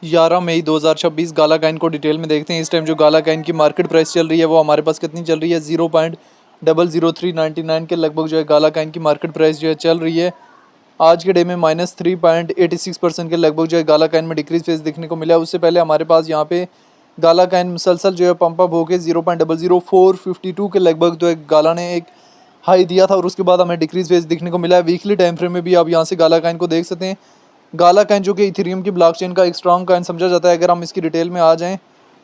11 मई 2026 गाला coin को detail में देखते हैं। इस टाइम जो गाला काइन की मार्केट प्राइस चल रही है वो हमारे पास कितनी चल रही है, 0.00399 के लगभग जो है गाला काइन की मार्केट प्राइस जो है चल रही है। आज के डे में -3.86% के लगभग जो है गाला काइन में डिक्रीज फेज देखने को मिला। उससे पहले हमारे पास यहाँ पे गाला काइन मुसलसल जो है पंप अप होकर 0.00452 के लगभग जो है गाला ने एक हाई दिया था और उसके बाद हमें डिक्रीज फेज देखने को मिला है। वीकली टाइम फ्रेम में भी आप यहाँ से गाला काइन को देख सकते हैं। गाला काइन जो कि इथेरियम की ब्लॉकचेन का एक स्ट्रॉन्ग काइन समझा जाता है। अगर हम इसकी डिटेल में आ जाएं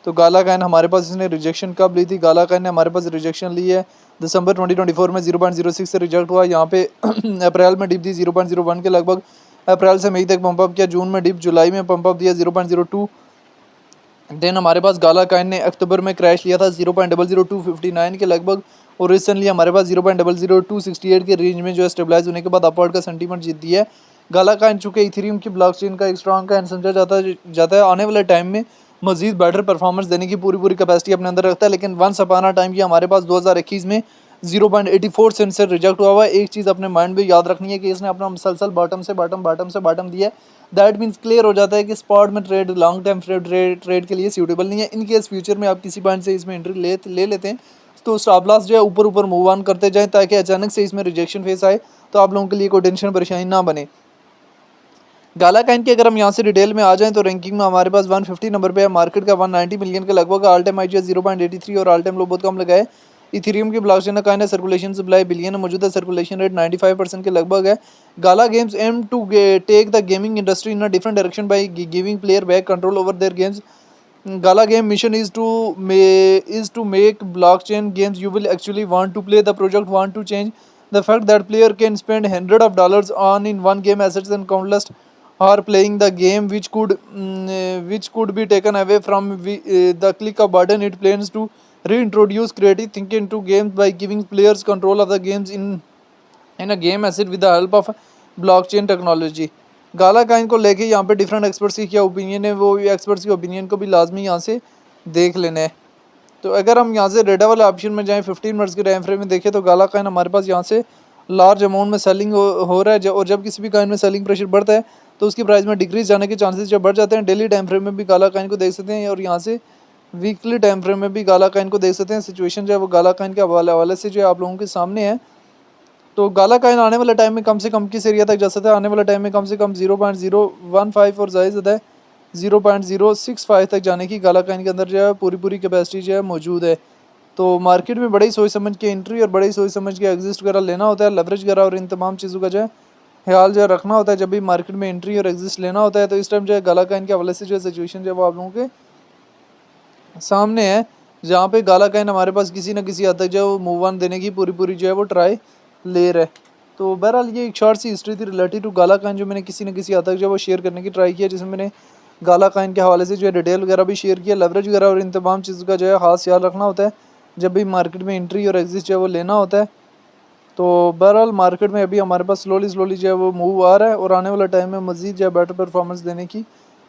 तो गाला काइन हमारे पास इसने रिजेक्शन कब ली थी, गाला काइन ने हमारे पास रिजेक्शन ली है दिसंबर 2024 में 0.06 से रिजेक्ट हुआ। यहाँ पे अप्रैल में डिप दी 0.01 के लगभग, अप्रैल से मई तक पंप अप किया, जून में डिप, जुलाई में पंप अप दिया 0.02। देन हमारे पास गाला काइन ने अक्टूबर में क्रैश लिया था 0.00259 के लगभग और रिसेंटली हमारे पास 0.00268 के रेंज में जो है स्टेबलाइज होने के बाद अपवर्ड का सेंटीमेंट जीत दिया है। गाला काइन चूँकि इथेरियम की ब्लॉकचेन का एक स्ट्रॉन्ग काइन समझा जाता है आने वाले टाइम में मजीद बेटर परफॉर्मेंस देने की पूरी कैपेसिटी अपने अंदर रखता है। लेकिन वंस अपॉन अ टाइम ये हमारे पास 2021 में 0.84 सेंट से रिजेक्ट हुआ हुआ है। एक चीज़ अपने माइंड में याद रखनी है कि इसने अपना मुसलसल बॉटम से बॉटम दिया है। दैट मीन्स क्लियर हो जाता है कि स्पॉट में ट्रेड लॉन्ग टर्म ट्रेड के लिए सूटेबल नहीं है। इन केस फ्यूचर में आप किसी पॉइंट से इसमें एंट्री ले लेते हैं तो स्टॉप लॉस जो है ऊपर मूव ऑन करते जाएं ताकि अचानक से इसमें रिजेक्शन फेस आए तो आप लोगों के लिए कोई टेंशन परेशानी ना बने। गाला काइन की अगर हम यहाँ से डिटेल में आ जाएं तो रैंकिंग में हमारे पास 150 नंबर पे है। मार्केट का 190 मिलियन के लगभग, ऑल टाइम हाई जो है 0.83 और ऑल टाइम लो बहुत कम लगा है। इथेरियम की ब्लॉकचेन का काइन है, सर्कुलेशन सप्लाई बिलियन है, मौजूदा सर्कुलेशन रेट 95% के लगभग है। Gala Games aim to take the gaming industry in a different direction by giving player back control over their games. Gala game mission is to make blockchain games you will actually want to play. The project want to change the fact that player can spend hundred of dollars on in one game assets and countless are playing the game which could be taken away from the click of button. It plans to reintroduce creative thinking to games by giving players control of the games in a game asset with the help of blockchain technology. Gala coin को लेके यहाँ पे different experts की क्या opinion है, वो experts की opinion को भी लाजमी यहाँ से देख लेना है। तो अगर हम यहाँ से रेडा वाले ऑप्शन में जाएँ 15 मिनट्स के टाइम फ्रेम में देखें तो गाला काइन हमारे पास यहाँ से लार्ज अमाउंट में सेलिंग हो रहा है और जब किसी भी काइन में सेलिंग प्रेशर बढ़ता है तो उसकी प्राइस में डिक्रीज जाने के चांसेस जब बढ़ जाते हैं। डेली टाइम फ्रेम में भी गाला काइन को देख सकते हैं और यहाँ से वीकली टाइम फ्रेम में भी गाला काइन को देख सकते हैं। सिचुएशन जो है वो गाला काइन के हवाले से जो है आप लोगों के सामने है। तो गाला काइन आने वाले टाइम में कम से कम किस एरिया तक जा सकता है, आने वाले टाइम में कम से कम 0.015 और ज़्यादा है 0.065 तक जाने की गाला काइन के अंदर जो है पूरी कैपेसिटी जो है मौजूद है। तो मार्केट में बड़ी सोच समझ के एंट्री और बड़ी सोच समझ के एग्जिस्ट वगैरह लेना होता है, लेवरेज वगैरह और इन तमाम चीज़ों का जो है ख्याल जो है रखना होता है जब भी मार्केट में एंट्री और एग्जिस्ट लेना होता है। तो इस टाइम जो है गाला काइन के हवाले से जो है सिचुएशन जो है वो आप लोगों के सामने है, जहाँ पे गाला काइन हमारे पास किसी न किसी हद तक जो है वो मूव ऑन देने की पूरी जो है वो ट्राई ले रहा है। तो बहरहाल ये एक शॉर्ट सी हिस्ट्री थी रिलेटेड टू गाला काइन जो मैंने किसी न किसी हद तक जो है वो शेयर करने की ट्राई किया, जिसमें मैंने गाला काइन के हवाले से जो है डिटेल वगैरह भी शेयर किया, लेवरेज वगैरह और इन तमाम चीज़ों का जो है खास ख्याल रखना होता है जब भी मार्केट में एंट्री और एग्जिट जो है वो लेना होता है। तो बहरहाल मार्केट में अभी हमारे पास स्लोली जो है वो मूव आ रहा है और आने वाला टाइम में मज़ीद जो है बेटर परफॉर्मेंस देने की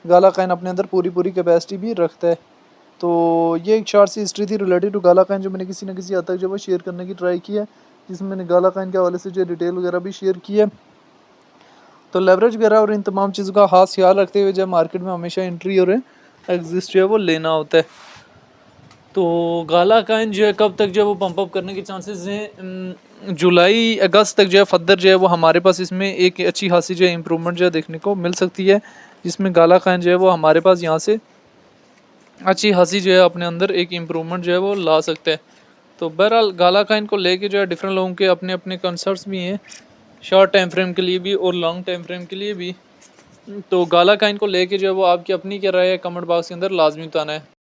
गाला काइन अपने अंदर पूरी कैपेसिटी भी रखता है। तो ये एक शॉर्ट सी हिस्ट्री थी रिलेटेड टू गाला काइन जो मैंने किसी न किसी हद तक जो है वो शेयर करने की ट्राई की है, जिसमें मैंने गाला काइन के हवाले से जो डिटेल वगैरह भी शेयर की है। तो लेवरेज वगैरह और इन तमाम चीज़ों का खास ख्याल रखते हुए जब मार्केट में हमेशा एंट्री और एग्जिस्ट जो है वो लेना होता है। तो गाला काइन जो है कब तक जो है वो पंप अप करने के चांसेस हैं, जुलाई अगस्त तक जो है फर्दर जो है वो हमारे पास इसमें एक अच्छी खासी जो है इम्प्रूवमेंट जो है देखने को मिल सकती है, जिसमें गाला काइन जो है वो हमारे पास यहाँ से अच्छी खासी जो है अपने अंदर एक इम्प्रूवमेंट जो है वो ला सकता है। तो बहरहाल गाला काइन को लेके जो है डिफरेंट लोगों के अपने अपने कंसर्ट्स भी हैं, शॉर्ट टाइम फ्रेम के लिए भी और लॉन्ग टाइम फ्रेम के लिए भी। तो गाला काइन को लेके जो है वो आपकी अपनी क्या राय है कमेंट बॉक्स के अंदर लाजमी बताना है।